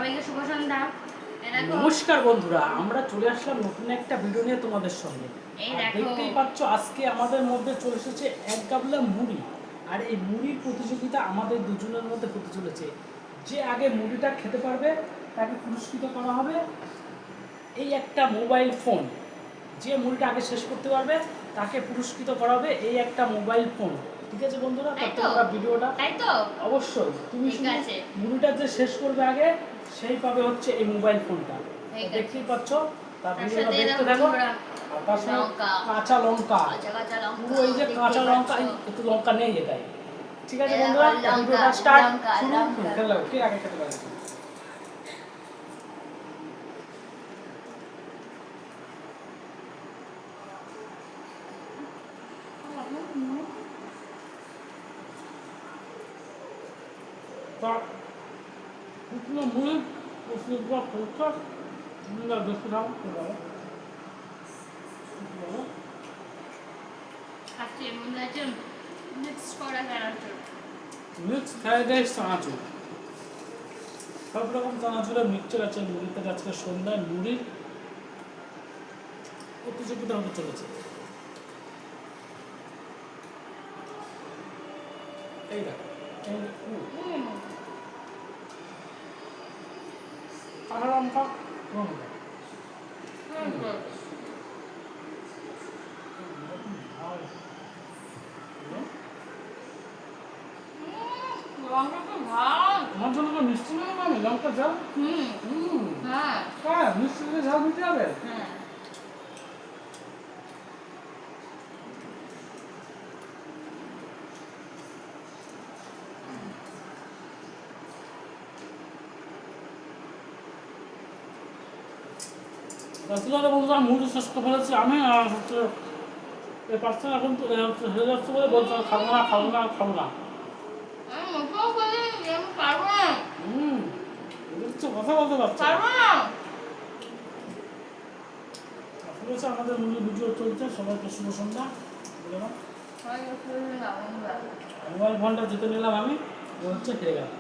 সবাইকে শুভ সন্ধ্যা। নমস্কার বন্ধুরা, আমরা চলে আসলাম নতুন একটা ভিডিও নিয়ে তোমাদের সঙ্গে। দেখতেই পাচ্ছ আজকে আমাদের মধ্যে চলে এসেছে এক গাবলা মুড়ি। আর এই মুড়ির প্রতিযোগিতা আমাদের দুজনের মধ্যে হতে চলেছে। যে আগে মুড়িটা খেতে পারবে তাকে পুরস্কৃত করা হবে এই একটা মোবাইল ফোন। যে মুড়িটা আগে শেষ করতে পারবে তাকে পুরস্কৃত করা হবে এই একটা মোবাইল ফোন। ঠিক আছে বন্ধুরা, তোমরা ভিডিওটা অবশ্যই তুমি মুড়িটা যে শেষ করবে আগে সেই পাবে হচ্ছে এই মোবাইল ফোনটা। দেখতেই পাচ্ছ, তার ভিডিওটা দেখতে থাকো। আর তার সঙ্গে কাঁচা লঙ্কা, পুরো এই যে কাঁচা লঙ্কা, একটু লঙ্কা নেই এটাই। ঠিক আছে বন্ধুরা, ভিডিওটা স্টার্ট শুরু। খেতে লাগো, কে আগে খেতে পারে? শুকনো মুড়ি শুকনো ফুলটা দেখতে দাও। মিক্স ফ্রাইড রাইস চানাচুর, সব রকম চানাচুরের মিক্সচার আছে মুড়িতে। আজকে সন্ধ্যায় মুড়ির প্রতিযোগিতা হতে চলেছে। এই দেখো কাঁচা লঙ্কা, লঙ্কা আমার জন্য তো মিষ্টি নেই, আমি লঙ্কা ঝাল। হ্যাঁ, মিষ্টি দিয়ে ঝাল দিতে হবে। বন্ধুরা মুড়ি শেষ করে ফেলেছি আমি। আর হচ্ছে এই পার্সেন্ট এখন তো হয়ে যাচ্ছে বলে বলছে খাবো না খাবো না খাবো না। কথা বলতে পারছি আমাদের মুড়ি ভিডিও চলছে। সবাইকে শুভ সন্ধ্যা। মোবাইল ফোনটা জিতে নিলাম আমি, হচ্ছে খেয়ে গেলাম।